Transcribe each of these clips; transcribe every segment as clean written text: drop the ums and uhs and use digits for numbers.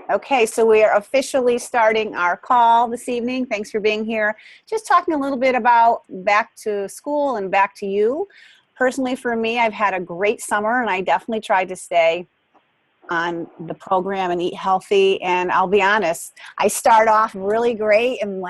Okay, so we are officially starting our call this evening. Thanks for being here. Just talking a little bit about back to school and back to you. Personally, for me, I've had a great summer and I definitely tried to stay on the program and eat healthy. And I'll be honest, I start off really great in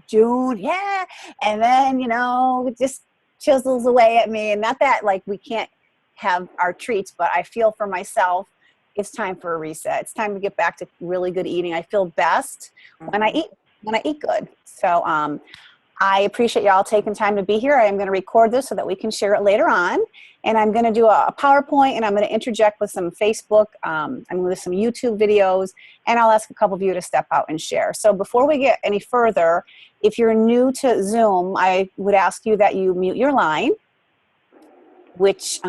June, yeah. And then, it just chisels away at me. And not that we can't have our treats, but I feel for myself, it's time for a reset. It's time to get back to really good eating. I feel best when I eat good. So I appreciate y'all taking time to be here. I am going to record this so that we can share it later on. And I'm going to do a PowerPoint, and I'm going to interject with some Facebook, I'm going to do some YouTube videos, and I'll ask a couple of you to step out and share. So before we get any further, if you're new to Zoom, I would ask you that you mute your line, which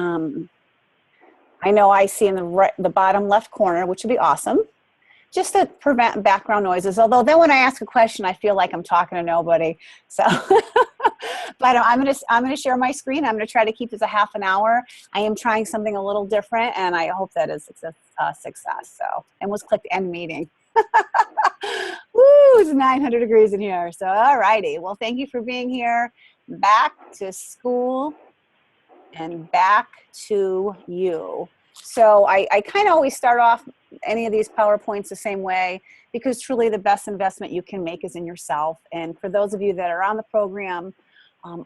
I know I see in the bottom left corner, which would be awesome, just to prevent background noises. Although then when I ask a question, I feel like I'm talking to nobody. So, but I'm gonna share my screen. I'm gonna try to keep this a half an hour. I am trying something a little different, and I hope that is a success. So, and let's click end meeting. Woo, it's 900 degrees in here. So, all righty. Well, thank you for being here. Back to school. And back to you. So I kind of always start off any of these PowerPoints the same way, because truly the best investment you can make is in yourself. And for those of you that are on the program,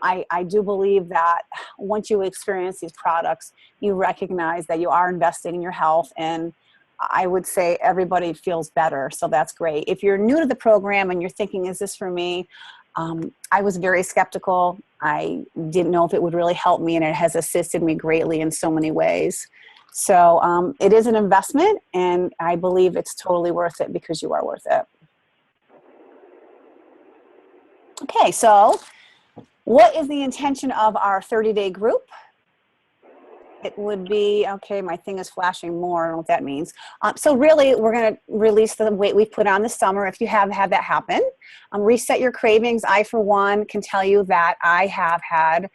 I do believe that once you experience these products, you recognize that you are investing in your health, and I would say everybody feels better. So that's great. If you're new to the program and you're thinking, is this for me? I was very skeptical. I didn't know if it would really help me, and it has assisted me greatly in so many ways. So it is an investment, and I believe it's totally worth it because you are worth it. Okay, so what is the intention of our 30-day group? It would be, okay, my thing is flashing more. I don't know what that means. So really, we're going to release the weight we've put on this summer. If you have had that happen, reset your cravings. I, for one, can tell you that I have had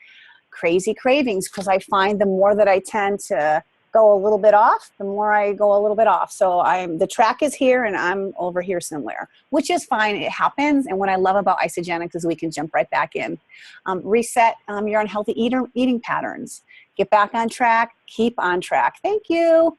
crazy cravings because I find the more that I tend to go a little bit off, the more I go a little bit off. So the track is here and I'm over here somewhere, which is fine. It happens. And what I love about Isagenix is we can jump right back in. Reset your unhealthy eating patterns. Get back on track, keep on track. Thank you.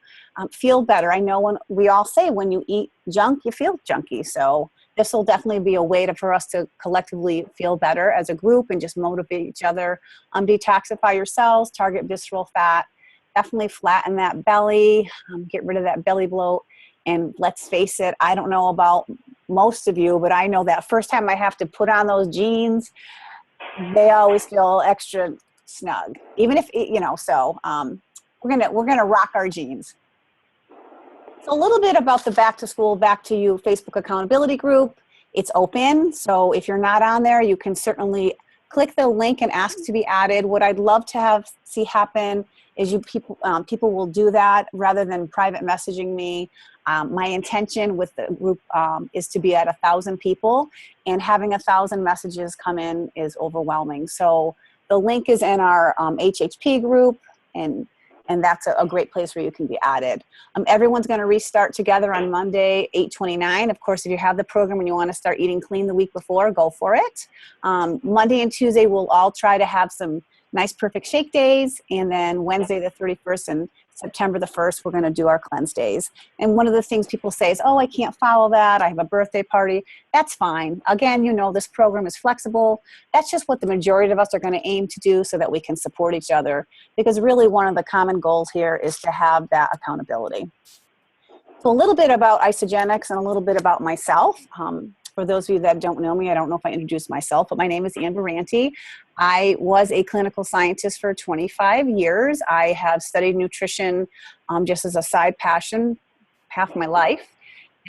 Feel better. I know when we all say when you eat junk, you feel junky. So this will definitely be a way for us to collectively feel better as a group and just motivate each other. Detoxify yourselves, target visceral fat, definitely flatten that belly, get rid of that belly bloat. And let's face it, I don't know about most of you, but I know that first time I have to put on those jeans, they always feel extra snug, even if so we're gonna rock our jeans. So a little bit about the Back to School, Back to You Facebook accountability group. It's open, so if you're not on there, you can certainly click the link and ask to be added. What I'd love to see happen is people will do that rather than private messaging me. My intention with the group is to be at 1,000 people, and having 1,000 messages come in is overwhelming. So the link is in our HHP group, and that's a great place where you can be added. Everyone's going to restart together on Monday, 8/29. Of course, if you have the program and you want to start eating clean the week before, go for it. Monday and Tuesday, we'll all try to have some nice perfect shake days, and then Wednesday the 31st and September the 1st, we're going to do our cleanse days. And one of the things people say is, oh, I can't follow that. I have a birthday party. That's fine. Again, this program is flexible. That's just what the majority of us are going to aim to do so that we can support each other, because really one of the common goals here is to have that accountability. So a little bit about Isagenix and a little bit about myself. For those of you that don't know me, I don't know if I introduced myself, but my name is Barrante. I was a clinical scientist for 25 years. I have studied nutrition just as a side passion half my life,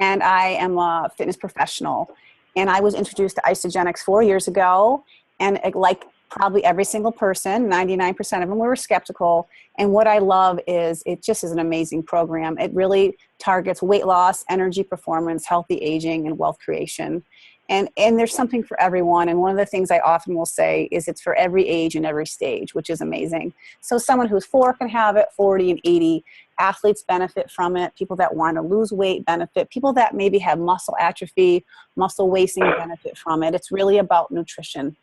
and I am a fitness professional. And I was introduced to Isagenix 4 years ago, and like probably every single person, 99% of them were skeptical. And what I love is it just is an amazing program. It really targets weight loss, energy performance, healthy aging, and wealth creation. And there's something for everyone. And one of the things I often will say is it's for every age and every stage, which is amazing. So someone who's 4 can have it, 40 and 80. Athletes benefit from it. People that want to lose weight benefit. People that maybe have muscle atrophy, muscle wasting benefit from it. It's really about nutrition.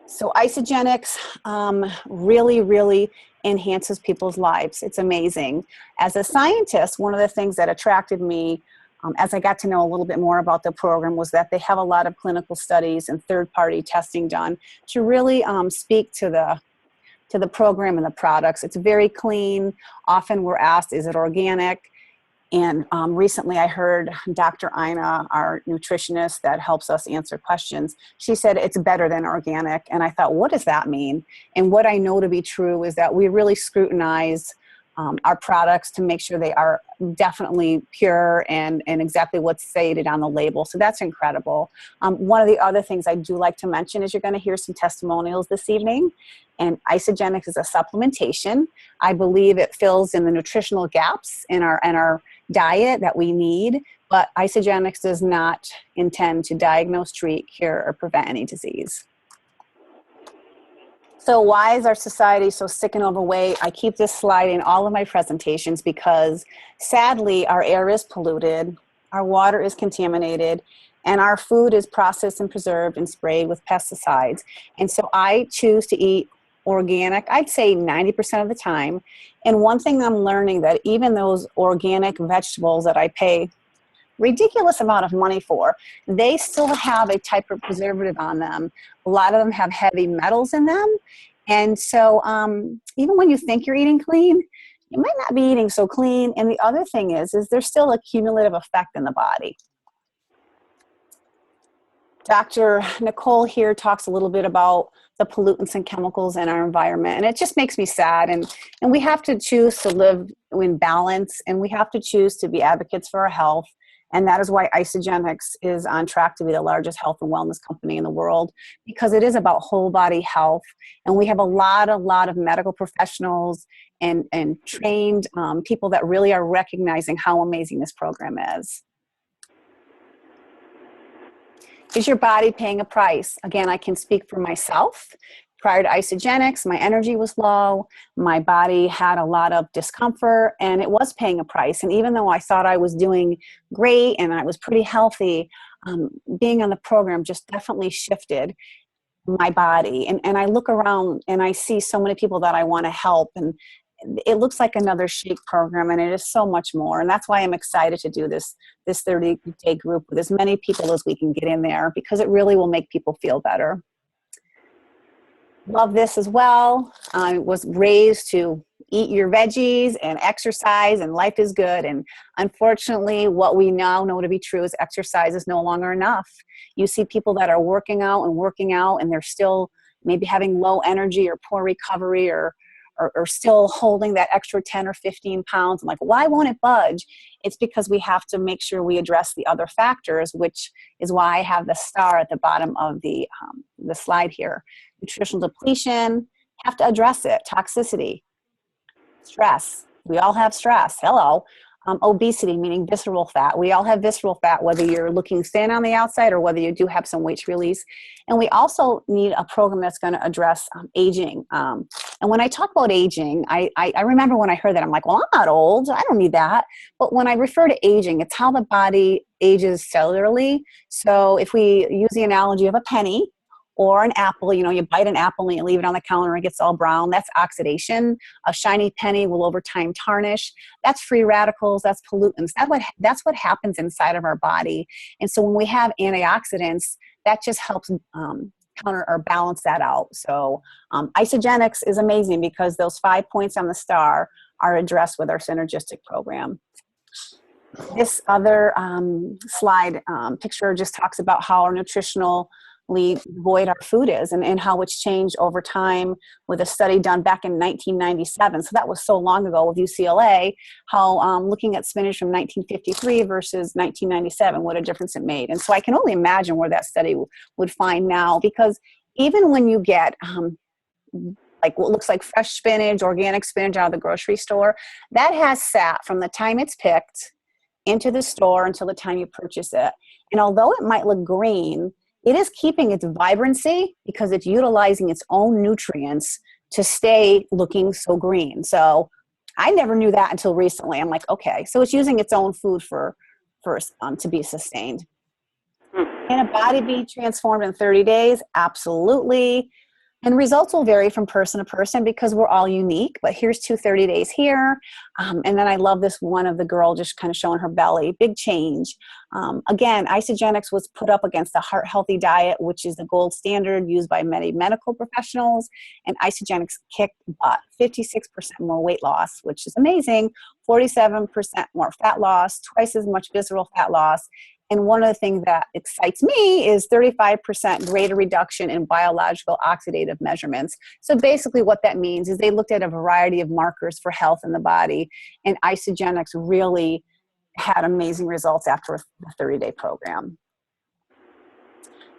So Isagenix really, really enhances people's lives. It's amazing. As a scientist, one of the things that attracted me as I got to know a little bit more about the program was that they have a lot of clinical studies and third-party testing done to really speak to the program and the products. It's very clean. Often we're asked, is it organic? And recently I heard Dr. Ina, our nutritionist that helps us answer questions, she said it's better than organic. And I thought, what does that mean? And what I know to be true is that we really scrutinize our products to make sure they are definitely pure and exactly what's stated on the label. So that's incredible. One of the other things I do like to mention is you're going to hear some testimonials this evening. And Isagenix is a supplementation. I believe it fills in the nutritional gaps in our diet that we need, but Isagenix does not intend to diagnose, treat, cure, or prevent any disease. So why is our society so sick and overweight? I keep this slide in all of my presentations because sadly our air is polluted, our water is contaminated, and our food is processed and preserved and sprayed with pesticides. And so I choose to eat organic, I'd say 90% of the time. And one thing I'm learning that even those organic vegetables that I pay ridiculous amount of money for, they still have a type of preservative on them. A lot of them have heavy metals in them. And so even when you think you're eating clean, you might not be eating so clean. And the other thing is there's still a cumulative effect in the body. Dr. Nicole here talks a little bit about the pollutants and chemicals in our environment. And it just makes me sad. And we have to choose to live in balance, and we have to choose to be advocates for our health. And that is why Isagenix is on track to be the largest health and wellness company in the world, because it is about whole body health. And we have a lot of medical professionals and trained people that really are recognizing how amazing this program is. Is your body paying a price? Again, I can speak for myself. Prior to Isagenix, my energy was low, my body had a lot of discomfort, and it was paying a price. And even though I thought I was doing great and I was pretty healthy, being on the program just definitely shifted my body. And I look around and I see so many people that I want to help, and it looks like another shake program, and it is so much more. And that's why I'm excited to do this 30-day group with as many people as we can get in there, because it really will make people feel better. Love this as well. I was raised to eat your veggies and exercise, and life is good. And unfortunately, what we now know to be true is exercise is no longer enough. You see people that are working out, and they're still maybe having low energy or poor recovery, or still holding that extra 10 or 15 pounds. I'm like, why won't it budge? It's because we have to make sure we address the other factors, which is why I have the star at the bottom of the slide here. Nutritional depletion, have to address it. Toxicity, stress. We all have stress. Hello. Obesity, meaning visceral fat. We all have visceral fat, whether you're looking thin on the outside or whether you do have some weight to release. And we also need a program that's going to address aging. And when I talk about aging, I remember when I heard that, I'm like, well, I'm not old. I don't need that. But when I refer to aging, it's how the body ages cellularly. So if we use the analogy of a penny, or an apple, you bite an apple and you leave it on the counter and it gets all brown. That's oxidation. A shiny penny will over time tarnish. That's free radicals. That's pollutants. That's what happens inside of our body. And so when we have antioxidants, that just helps counter or balance that out. So Isagenix is amazing because those 5 points on the star are addressed with our synergistic program. This other slide picture just talks about how our nutritional void our food is, and how it's changed over time with a study done back in 1997. So that was so long ago with UCLA, how looking at spinach from 1953 versus 1997, what a difference it made. And so I can only imagine where that study would find now, because even when you get like what looks like fresh spinach, organic spinach out of the grocery store, that has sat from the time it's picked into the store until the time you purchase it. And although it might look green, it is keeping its vibrancy because it's utilizing its own nutrients to stay looking so green. So I never knew that until recently. I'm like, okay, so it's using its own food to be sustained. Can a body be transformed in 30 days? Absolutely. And results will vary from person to person because we're all unique, but here's 230 days here. And then I love this one of the girl just kind of showing her belly, big change. Again, Isagenix was put up against the heart healthy diet, which is the gold standard used by many medical professionals. And Isagenix kicked butt, 56% more weight loss, which is amazing, 47% more fat loss, twice as much visceral fat loss. And one of the things that excites me is 35% greater reduction in biological oxidative measurements. So basically what that means is they looked at a variety of markers for health in the body, and Isagenix really had amazing results after the 30-day program.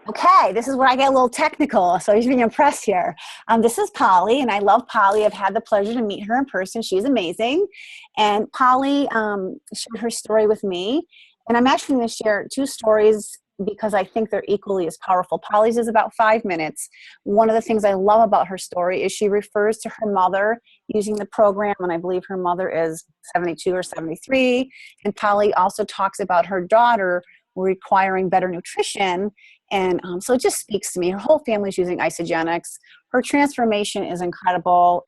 Okay, this is where I get a little technical, so you should be impressed here. This is Polly, and I love Polly. I've had the pleasure to meet her in person. She's amazing. And Polly shared her story with me. And I'm actually going to share two stories because I think they're equally as powerful. Polly's is about 5 minutes. One of the things I love about her story is she refers to her mother using the program, and I believe her mother is 72 or 73. And Polly also talks about her daughter requiring better nutrition. And so it just speaks to me. Her whole family's using Isagenix. Her transformation is incredible.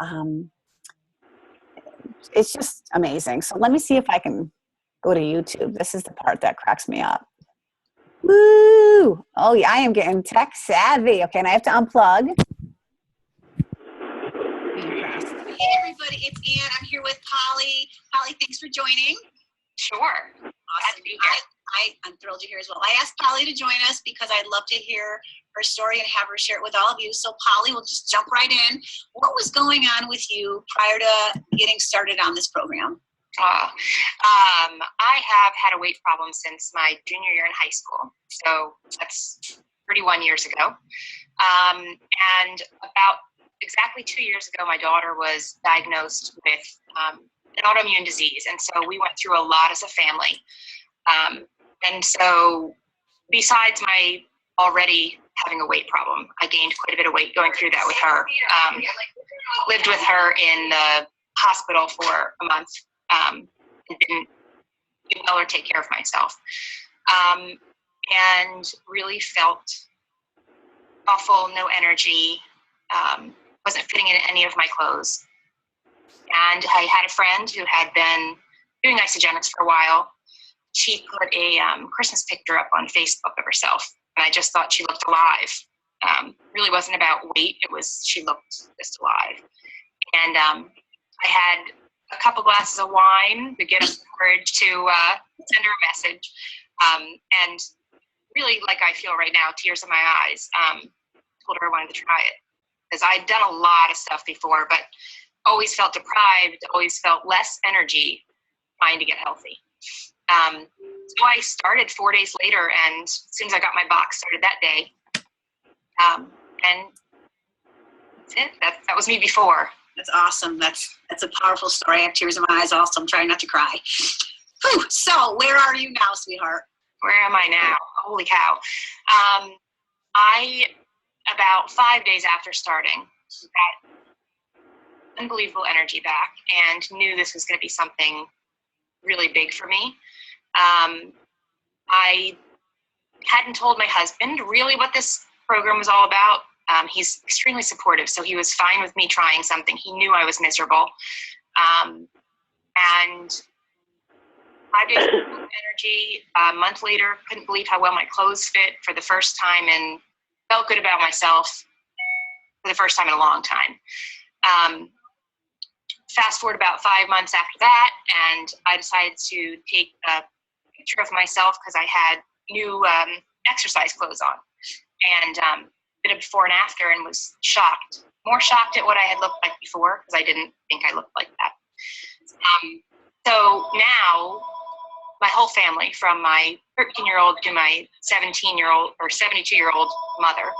It's just amazing. So let me see if I can go to YouTube. This is the part that cracks me up. Woo! Oh yeah, I am getting tech savvy. Okay, and I have to unplug. Hey everybody, it's Ann. I'm here with Polly. Polly, thanks for joining. Sure. Awesome. I'm thrilled you're here as well. I asked Polly to join us because I'd love to hear her story and have her share it with all of you. So Polly, we'll just jump right in. What was going on with you prior to getting started on this program? I have had a weight problem since my junior year in high school. So that's 31 years ago. And about exactly 2 years ago, my daughter was diagnosed with an autoimmune disease. And so we went through a lot as a family. And so besides my already having a weight problem, I gained quite a bit of weight going through that with her. Lived with her in the hospital for a month. And didn't do well or take care of myself. And really felt awful, no energy, wasn't fitting in any of my clothes. And I had a friend who had been doing Isagenix for a while. She put a Christmas picture up on Facebook of herself, and I just thought she looked alive. Really wasn't about weight, it was she looked just alive. And I had a couple glasses of wine to get us the courage to send her a message. And really, like I feel right now, tears in my eyes, told her I wanted to try it. Because I'd done a lot of stuff before, but always felt deprived, always felt less energy trying to get healthy. So I started 4 days later, and as soon as I got my box, started that day. And that's it. That was me before. That's awesome. That's a powerful story. I have tears in my eyes also. I'm trying not to cry. Whew. So where are you now, sweetheart? Where am I now? Holy cow. I, about 5 days after starting, got unbelievable energy back and knew this was going to be something really big for me. I hadn't told my husband really what this program was all about. He's extremely supportive, so he was fine with me trying something. He knew I was miserable. And 5 days of energy, a month later, couldn't believe how well my clothes fit for the first time and felt good about myself for the first time in a long time. Fast forward about 5 months after that, and I decided to take a picture of myself because I had new exercise clothes on. And did a before and after and was shocked. More shocked at what I had looked like before because I didn't think I looked like that. So now my whole family, from my 13-year-old to my 17-year-old or 72-year-old mother,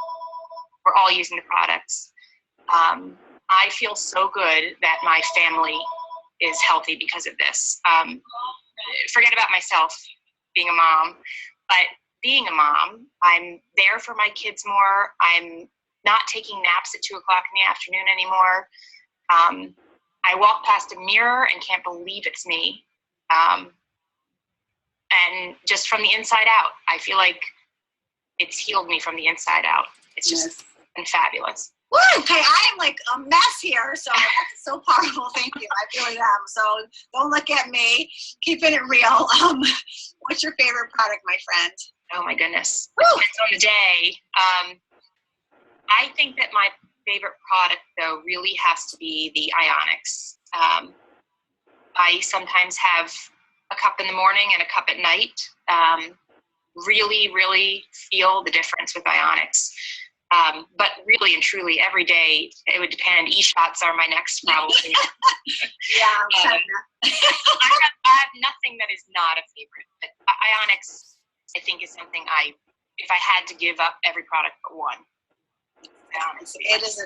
we're all using the products. I feel so good that my family is healthy because of this. Forget about myself being a mom, but being a mom, I'm there for my kids more. I'm not taking naps at 2 o'clock in the afternoon anymore. I walk past a mirror and can't believe it's me. And just from the inside out, I feel like it's healed me from the inside out. It's just been fabulous. Woo, okay, I am like a mess here, so that's so powerful. Thank you. I really am. So don't look at me. Keeping it real. What's your favorite product, my friend? Oh my goodness. Woo! Depends on the day. I think that my favorite product, though, really has to be the Isagenix. I sometimes have a cup in the morning and a cup at night. Really, really feel the difference with Isagenix. But really and truly, every day, it would depend. E-shots are my next probably. Yeah. I have nothing that is not a favorite. But Isagenix, I think, is something if I had to give up every product but one. It is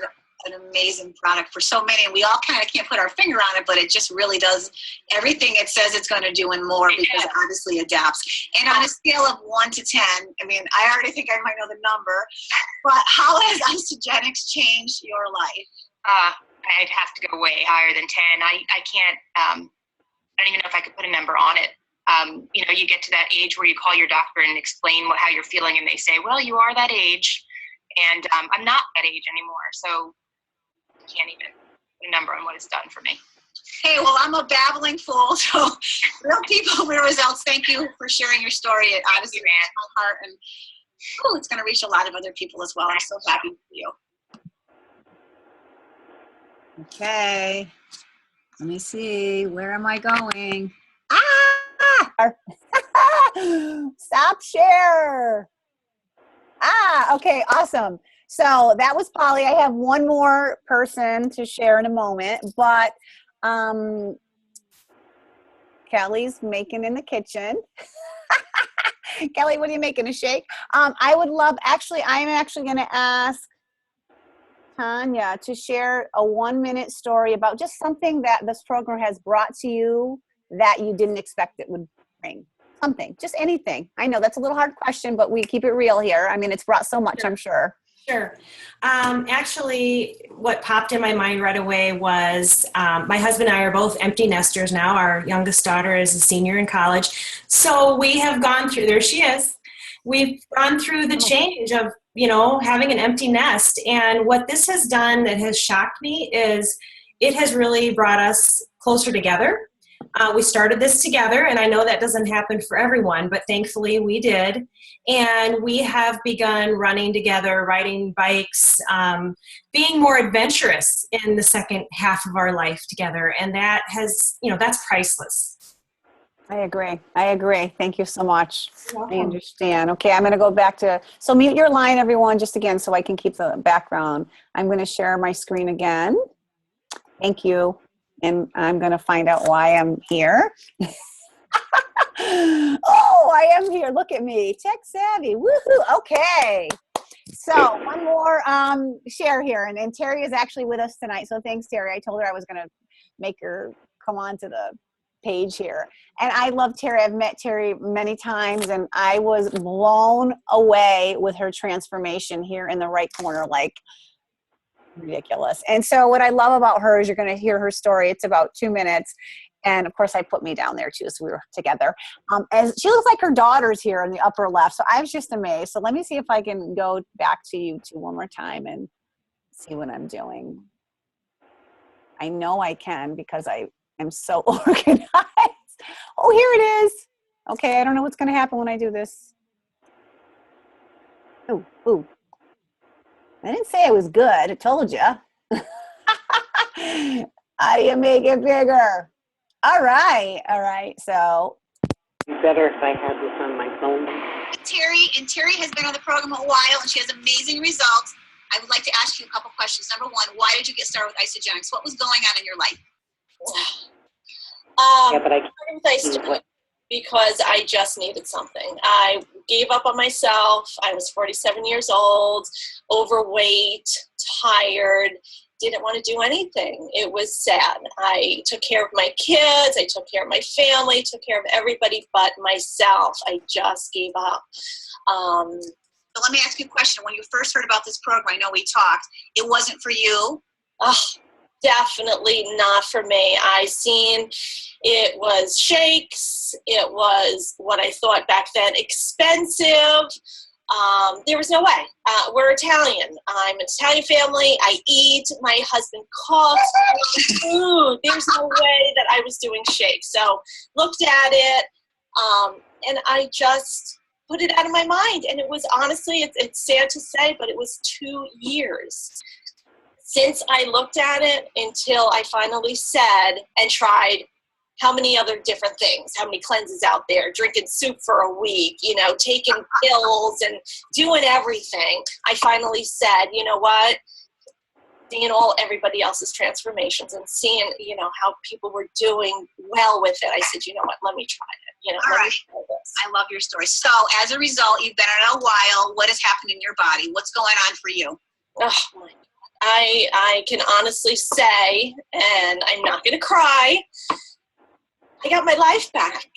an amazing product for so many, and we all kind of can't put our finger on it, but it just really does everything it says it's going to do and more, because it obviously adapts. And on a scale of 1 to 10, I mean, I already think I might know the number, but how has Isagenix changed your life? I'd have to go way higher than 10. I can't, I don't even know if I could put a number on it. You get to that age where you call your doctor and explain how you're feeling, and they say, well, you are that age. And I'm not that age anymore, so I can't even put a number on what it's done for me. Hey, well, I'm a babbling fool, so real people, real results. Thank you for sharing your story. It honestly warms my heart, and it's going to reach a lot of other people as well. I'm so happy for you. Okay. Let me see. Where am I going? Ah! Stop share. Okay, awesome. So that was Polly. I have one more person to share in a moment, but Kelly's making in the kitchen. Kelly, what are you making? A shake? I would love, I'm actually going to ask Tanya to share a 1-minute story about just something that this program has brought to you that you didn't expect it would bring. Something, just anything. I know that's a little hard question, but we keep it real here. I mean, it's brought so much, I'm sure. Sure. Actually, what popped in my mind right away was my husband and I are both empty nesters now. Our youngest daughter is a senior in college. So we have gone through, there she is. We've gone through the change of, having an empty nest. And what this has done that has shocked me is it has really brought us closer together. We started this together, and I know that doesn't happen for everyone, but thankfully we did. And we have begun running together, riding bikes, being more adventurous in the second half of our life together. And that has, that's priceless. I agree. Thank you so much. I understand. Okay, I'm going to go back so mute your line, everyone, just again, so I can keep the background. I'm going to share my screen again. Thank you. And I'm going to find out why I'm here. Oh, I am here. Look at me. Tech savvy. Woohoo. Okay. So one more share here. And Terry is actually with us tonight. So thanks, Terry. I told her I was going to make her come on to the page here. And I love Terry. I've met Terry many times, and I was blown away with her transformation here in the right corner. Like, ridiculous. And so what I love about her is you're going to hear her story. It's about 2 minutes. And of course I put me down there too. So we were together. And she looks like her daughter's here in the upper left. So I was just amazed. So let me see if I can go back to you two one more time and see what I'm doing. I know I can because I am so organized. Oh, here it is. Okay. I don't know what's going to happen when I do this. Ooh. I didn't say it was good. I told you. How do you make it bigger? All right. So. It'd be better if I had this on my phone. Terry has been on the program a while, and she has amazing results. I would like to ask you a couple questions. Number one, why did you get started with Isagenix? What was going on in your life? Yeah, but I started with Isagenix because I just needed something. I gave up on myself. I was 47 years old, overweight, tired, didn't want to do anything. It was sad. I took care of my kids. I took care of my family, took care of everybody but myself. I just gave up. So let me ask you a question. When you first heard about this program, I know we talked, it wasn't for you? Oh, definitely not for me. I seen it was shakes. It was what I thought back then expensive. There was no way. We're Italian. I'm an Italian family. I eat. My husband cooks. Food. There's no way that I was doing shakes. So looked at it, and I just put it out of my mind. And it was honestly, it's sad to say, but it was 2 years since I looked at it until I finally said and tried how many other different things, how many cleanses out there, drinking soup for a week, taking pills and doing everything. I finally said, you know what, seeing everybody else's transformations and seeing, how people were doing well with it. I said, you know what, let me try it. All right. Try this. I love your story. So as a result, you've been in a while. What has happened in your body? What's going on for you? Oh my God. I can honestly say, and I'm not going to cry, I got my life back.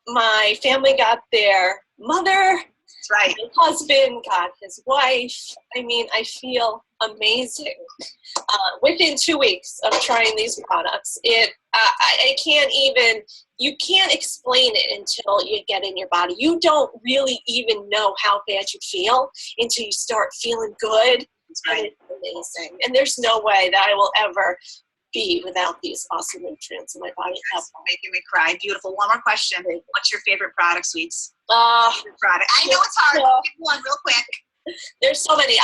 My family got their mother. That's right. My husband got his wife. I mean, I feel amazing. Within 2 weeks of trying these products, I can't even, you can't explain it until you get in your body. You don't really even know how bad you feel until you start feeling good. That's right. It's amazing. And there's no way that I will ever be without these awesome nutrients in my body. That's making me cry. Beautiful. One more question. What's your favorite product, sweets? Favorite product. I know it's hard. Pick one real quick. There's so many.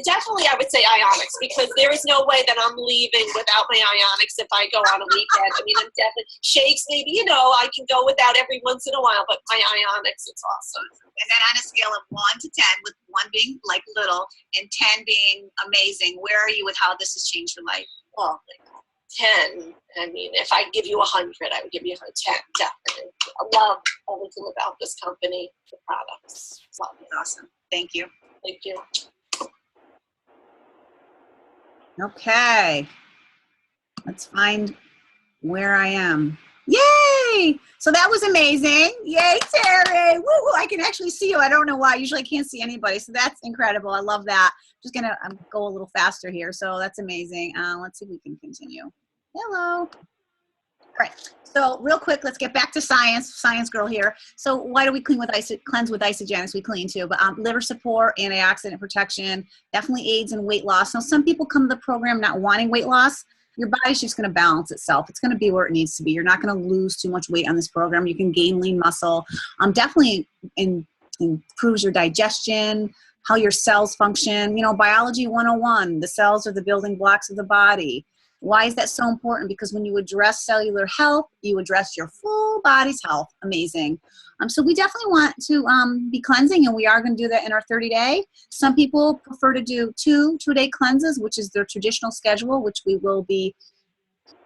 Definitely I would say Ionics, because there is no way that I'm leaving without my Ionics if I go on a weekend. I mean, I'm definitely, shakes maybe, I can go without every once in a while, but my Ionics, it's awesome. And then on a scale of 1 to 10, with 1 being like little and 10 being amazing, where are you with how this has changed your life? Oh my God. 10. I mean, if I give you 100, I would give you 10, definitely. I love everything about this company, the products. Love it. Awesome. Thank you. Thank you. Okay. Let's find where I am. Yay! So that was amazing. Yay, Terry. Woo-hoo. I can actually see you. I don't know why. Usually I can't see anybody. So that's incredible. I love that. Just going to go a little faster here. So that's amazing. Let's see if we can continue. Hello. All right. So real quick, let's get back to science girl here. So why do we cleanse with Isagenix? We clean too, but liver support, antioxidant protection, definitely aids in weight loss. Now, some people come to the program not wanting weight loss. Your body's just going to balance itself. It's going to be where it needs to be. You're not going to lose too much weight on this program. You can gain lean muscle. Definitely improves your digestion, how your cells function. Biology 101, the cells are the building blocks of the body. Why is that so important? Because when you address cellular health, you address your full body's health. Amazing. So we definitely want to be cleansing, and we are going to do that in our 30-day. Some people prefer to do two-day cleanses, which is their traditional schedule, which we will be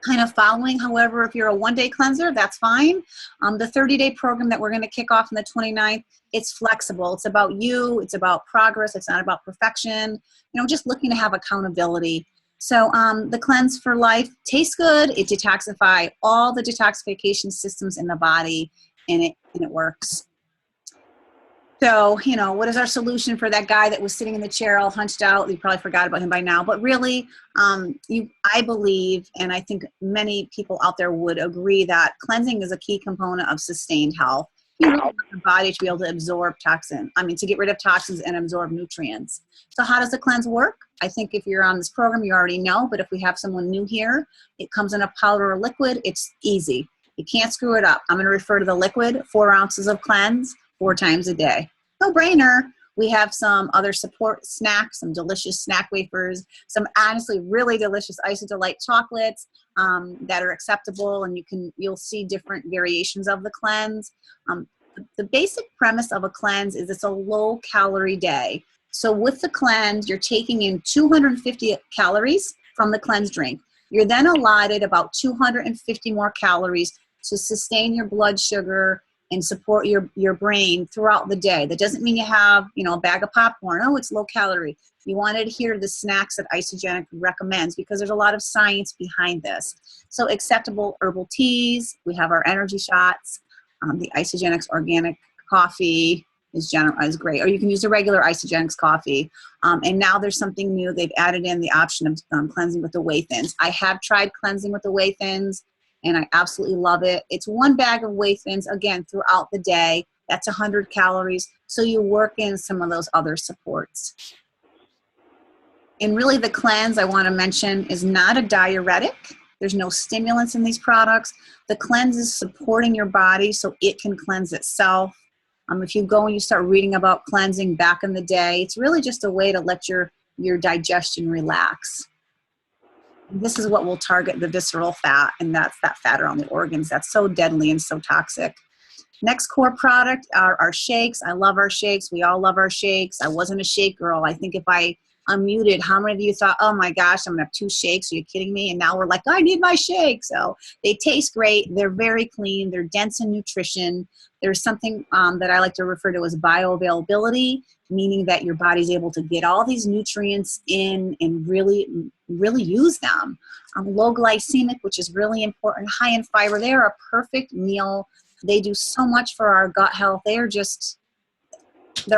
kind of following. However, if you're a one-day cleanser, that's fine. The 30-day program that we're going to kick off on the 29th, it's flexible. It's about you. It's about progress. It's not about perfection. Just looking to have accountability. So the Cleanse for Life tastes good. It detoxifies all the detoxification systems in the body, and it works. So, what is our solution for that guy that was sitting in the chair all hunched out? You probably forgot about him by now. But really, I believe, and I think many people out there would agree, that cleansing is a key component of sustained health. You really want the body to be able to absorb to get rid of toxins and absorb nutrients. So how does the cleanse work? I think if you're on this program, you already know, but if we have someone new here, it comes in a powder or liquid. It's easy. You can't screw it up. I'm going to refer to the liquid, 4 ounces of cleanse, 4 times a day. No brainer. We have some other support snacks, some delicious snack wafers, some honestly really delicious Isodelight chocolates that are acceptable, and you'll see different variations of the cleanse. The basic premise of a cleanse is it's a low-calorie day. So with the cleanse, you're taking in 250 calories from the cleanse drink. You're then allotted about 250 more calories to sustain your blood sugar and support your brain throughout the day. That doesn't mean you have, a bag of popcorn. Oh, it's low calorie. You want to adhere to the snacks that Isagenix recommends because there's a lot of science behind this. So acceptable herbal teas. We have our energy shots. The Isagenix organic coffee is great. Or you can use the regular Isagenix coffee. And now there's something new. They've added in the option of cleansing with the whey thins. I have tried cleansing with the whey thins, and I absolutely love it. It's one bag of whey thins, again, throughout the day. That's 100 calories. So you work in some of those other supports. And really the cleanse I want to mention is not a diuretic. There's no stimulants in these products. The cleanse is supporting your body so it can cleanse itself. If you go and you start reading about cleansing back in the day, it's really just a way to let your digestion relax. This is what will target the visceral fat, and that's that fat around the organs that's so deadly and so toxic. Next core product are our shakes. I love our shakes. We all love our shakes. I wasn't a shake girl. I think if I unmuted, how many of you thought, oh my gosh, I'm gonna have 2 shakes? Are you kidding me? And now we're like, I need my shake. So they taste great. They're very clean. They're dense in nutrition. There's something that I like to refer to as bioavailability, meaning that your body's able to get all these nutrients in and really, really use them. Low glycemic, which is really important, high in fiber. They're a perfect meal. They do so much for our gut health. They're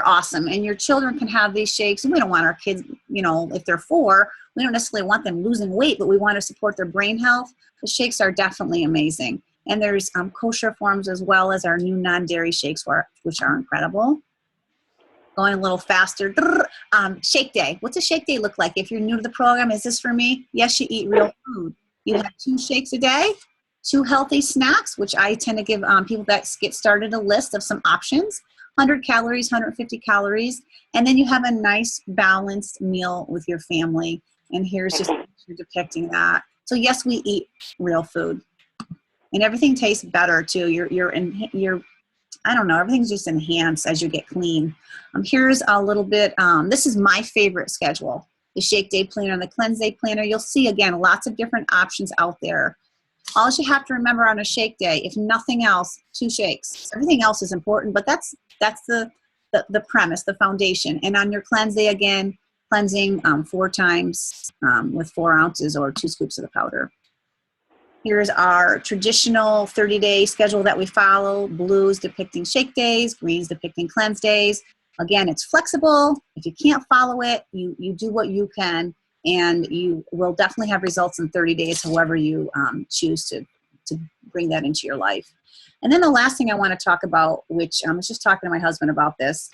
awesome. And your children can have these shakes. And we don't want our kids, if they're 4, we don't necessarily want them losing weight, but we want to support their brain health. The shakes are definitely amazing. And there's kosher forms as well as our new non-dairy shakes, which are incredible. Going a little faster. Shake day. What's a shake day look like? If you're new to the program, is this for me? Yes, you eat real food. You have 2 shakes a day, 2 healthy snacks, which I tend to give people that get started a list of some options. 100 calories, 150 calories, and then you have a nice balanced meal with your family. And here's just depicting that. So yes, we eat real food, and everything tastes better too. I don't know, everything's just enhanced as you get clean. Here's a little bit. This is my favorite schedule: the Shake Day Planner and the Cleanse Day Planner. You'll see again lots of different options out there. All you have to remember on a shake day, if nothing else, 2 shakes. Everything else is important, but that's the premise, the foundation. And on your cleanse day, again, cleansing 4 times with 4 ounces or 2 scoops of the powder. Here's our traditional 30-day schedule that we follow. Blues depicting shake days, greens depicting cleanse days. Again, it's flexible. If you can't follow it, you do what you can. And you will definitely have results in 30 days, however you choose to bring that into your life. And then the last thing I want to talk about, which I was just talking to my husband about this,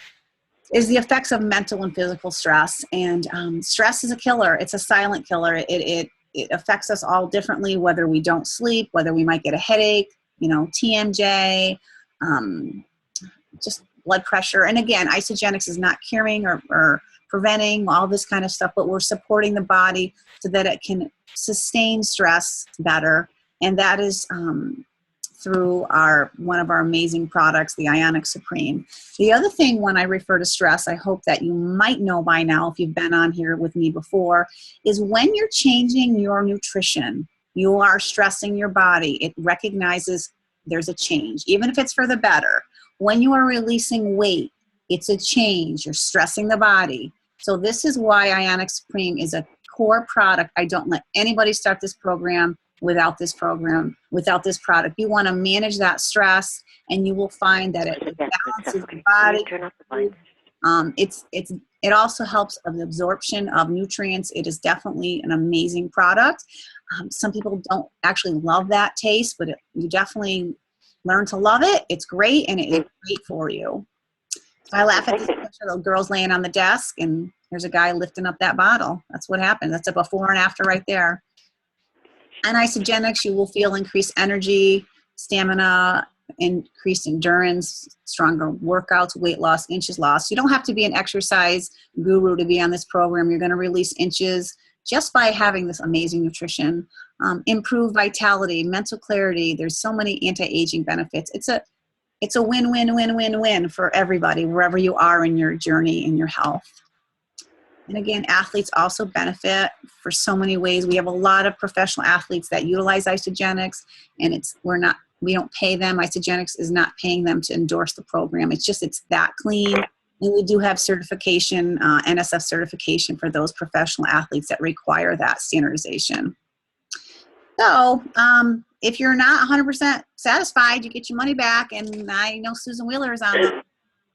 is the effects of mental and physical stress. And stress is a killer. It's a silent killer. It affects us all differently, whether we don't sleep, whether we might get a headache, TMJ, just blood pressure. And again, Isagenix is not curing or preventing all this kind of stuff, but we're supporting the body so that it can sustain stress better. And that is through one of our amazing products, the Ionic Supreme. The other thing when I refer to stress, I hope that you might know by now if you've been on here with me before, is when you're changing your nutrition, you are stressing your body. It recognizes there's a change, even if it's for the better. When you are releasing weight, it's a change. You're stressing the body. So this is why Ionic Supreme is a core product. I don't let anybody start this program without this product. You want to manage that stress, and you will find that it balances the body. It also helps with the absorption of nutrients. It is definitely an amazing product. Some people don't actually love that taste, but you definitely learn to love it. It's great, and it is great for you. So I laugh at this picture of the girls laying on the desk, and there's a guy lifting up that bottle. That's what happened. That's a before and after right there. And Isagenix, you will feel increased energy, stamina, increased endurance, stronger workouts, weight loss, inches lost. You don't have to be an exercise guru to be on this program. You're going to release inches just by having this amazing nutrition. Improve vitality, mental clarity. There's so many anti-aging benefits. It's a win-win-win-win-win for everybody, wherever you are in your journey in your health. And again, athletes also benefit for so many ways. We have a lot of professional athletes that utilize Isagenix, and we're We don't pay them. Isagenix is not paying them to endorse the program. It's that clean. And we do have certification, NSF certification for those professional athletes that require that standardization. So if you're not 100% satisfied, you get your money back. And I know Susan Wheeler is on the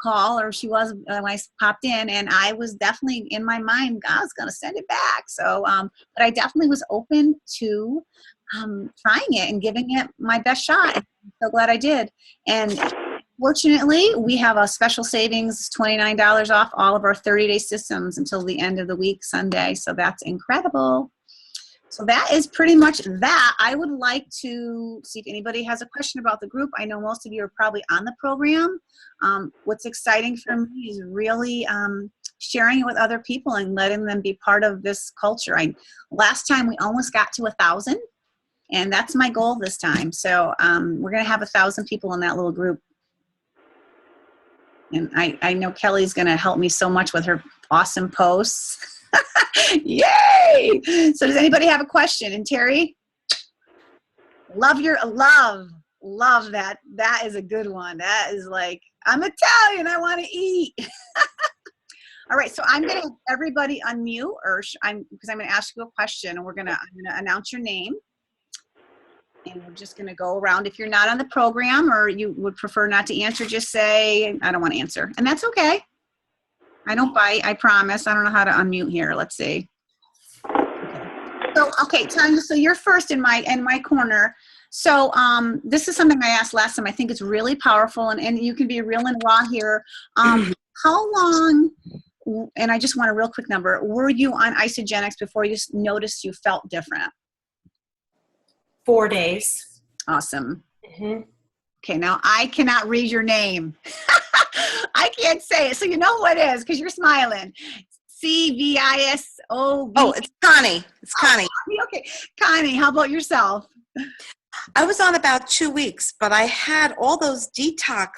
call, or she was when I popped in, and I was definitely in my mind, God's going to send it back. So, but I definitely was open to trying it and giving it my best shot. I'm so glad I did. And fortunately, we have a special savings, $29 off all of our 30-day systems until the end of the week, Sunday. So that's incredible. So that is pretty much that. I would like to see if anybody has a question about the group. I know most of you are probably on the program. What's exciting for me is really sharing it with other people and letting them be part of this culture. Last time we almost got to 1,000, and that's my goal this time. So we're going to have 1,000 people in that little group. And I know Kelly's going to help me so much with her awesome posts. Yay! So does anybody have a question? And Terry? Love that. That is a good one. That is like, I'm Italian, I want to eat. All right, so I'm going to have everybody unmute, because I'm going to ask you a question, and I'm going to announce your name. And we're just going to go around. If you're not on the program or you would prefer not to answer, just say, I don't want to answer. And that's okay. I don't bite, I promise. I don't know how to unmute here. Let's see. Okay, Tanya, so you're first in my corner. So this is something I asked last time. I think it's really powerful, and you can be real and raw here. How long, and I just want a real quick number, were you on Isagenix before you noticed you felt different? 4 days. Awesome. Mm-hmm. Okay, now I cannot read your name. I can't say it, so you know who it is because you're smiling. CVISO. Oh, it's Connie. It's Connie. Okay, Connie, how about yourself? I was on about 2 weeks, but I had all those detox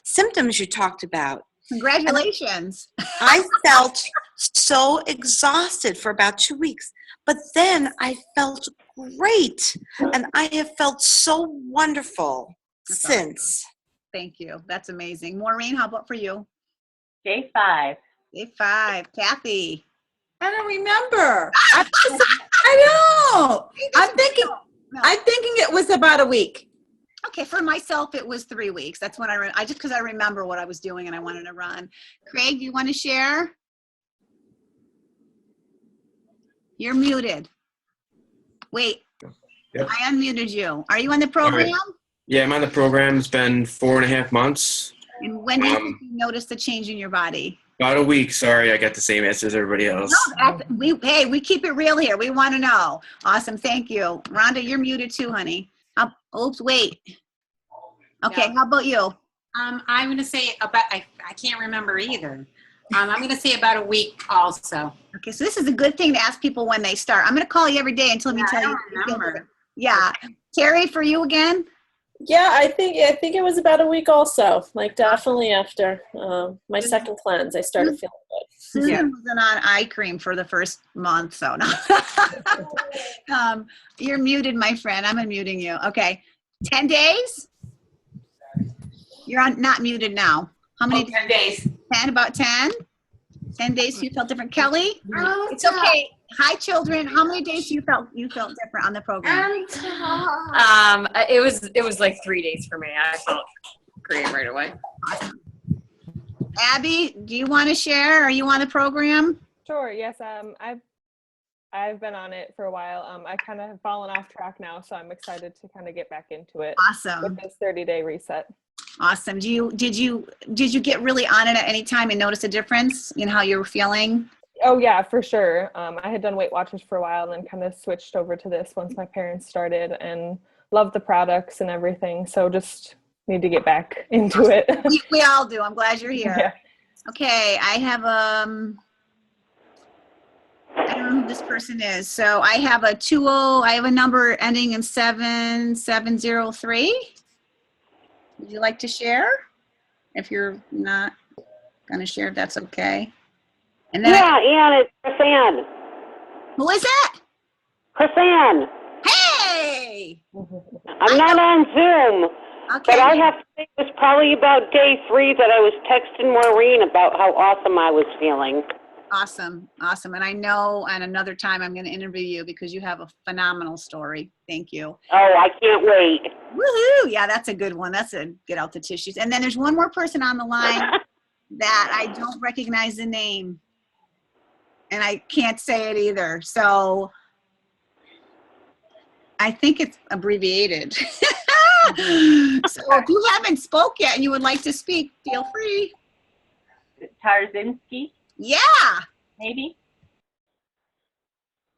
symptoms you talked about. Congratulations. I felt so exhausted for about 2 weeks, but then I felt great, and I have felt so wonderful since. Awesome. Thank you. That's amazing. Maureen, how about for you? Day 5. Day 5. Kathy. I don't remember. I know. I'm thinking it was about a week. Okay, for myself, it was 3 weeks. That's when I just because I remember what I was doing and I wanted to run. Craig, do you want to share? You're muted. Wait, Yep. I unmuted you. Are you on the program? Yeah, I'm on the program. It's been 4.5 months. And when do you think you noticed the change in your body? About a week. Sorry, I got the same answer as everybody else. No, we keep it real here. We want to know. Awesome, thank you. Rhonda, you're muted too, honey. Oops, wait. Okay, Yeah. how about you? I'm going to say about, I can't remember either. I'm going to say about a week also. Okay, so this is a good thing to ask people when they start. I'm going to call you every day until you tell I you. don't remember. Yeah. Terry, for you again? Yeah, I think it was about a week also. Like definitely after my second cleanse, I started feeling good. Susan wasn't on eye cream for the first month, so no. You're muted, my friend. I'm unmuting you. Okay. 10 days? You're not muted now. How many? 10 days. 10, about 10? 10 days you felt different. Kelly? It's okay. Hi, children. How many days you felt different on the program? It was like 3 days for me. I felt great right away. Awesome. Abby, do you want to share? Are you on the program? Sure. Yes. I've been on it for a while. I kind of have fallen off track now, so I'm excited to kind of get back into it. Awesome. With this 30-day reset. Awesome. Did you get really on it at any time and notice a difference in how you were feeling? Oh yeah, for sure. I had done Weight Watchers for a while and then kind of switched over to this once my parents started and loved the products and everything. So just need to get back into it. We all do. I'm glad you're here. Yeah. Okay. I have I don't know who this person is. So I have a 20. I have a number ending in 7703. Would you like to share? If you're not going to share, if that's okay. And then Ann, it's Chris Ann. who is that? Chris Ann. Hey, Yay. I'm not on Zoom, Okay. but I have to say it was probably about day 3 that I was texting Maureen about how awesome I was feeling. Awesome. Awesome. And I know and another time I'm going to interview you because you have a phenomenal story. Thank you. Oh, I can't wait. Woohoo. Yeah, that's a good one. That's a get out the tissues. And then there's one more person on the line that I don't recognize the name. And I can't say it either. So I think it's abbreviated. So if you haven't spoke yet and you would like to speak, feel free. Tarzinski, Yeah. maybe?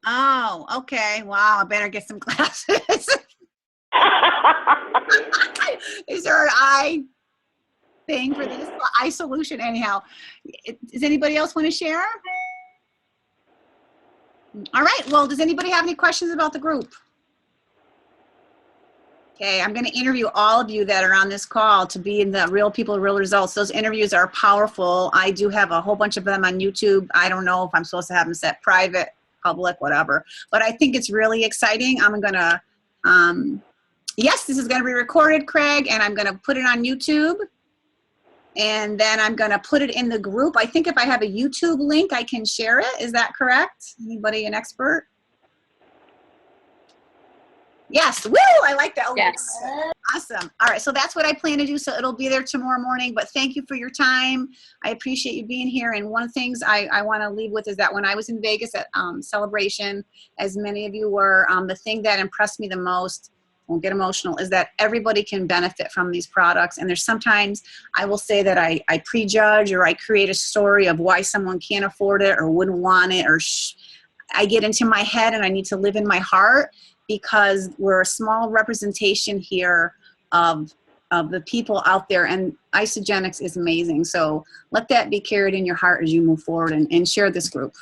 Oh, okay. Wow. I better get some glasses. Is there an eye thing for this? Eye solution anyhow. Does anybody else want to share? All right. Well, does anybody have any questions about the group? Okay, I'm going to interview all of you that are on this call to be in the Real People, Real Results. Those interviews are powerful. I do have a whole bunch of them on YouTube. I don't know if I'm supposed to have them set private, public, whatever. But I think it's really exciting. I'm going to, yes, this is going to be recorded, Craig, and I'm going to put it on YouTube. And then I'm going to put it in the group. I think if I have a YouTube link, I can share it. Is that correct? Anybody an expert? Yes. Woo! I like that. Yes. Awesome. All right. So that's what I plan to do. So it'll be there tomorrow morning. But thank you for your time. I appreciate you being here. And one of the things I want to leave with is that when I was in Vegas at Celebration, as many of you were, the thing that impressed me the most, won't get emotional, is that everybody can benefit from these products. And there's sometimes I will say that I prejudge or I create a story of why someone can't afford it or wouldn't want it, or I get into my head and I need to live in my heart, because we're a small representation here of the people out there, and Isagenix is amazing. So let that be carried in your heart as you move forward and share this group.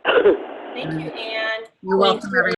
Thank you, Anne. You're welcome, everyone.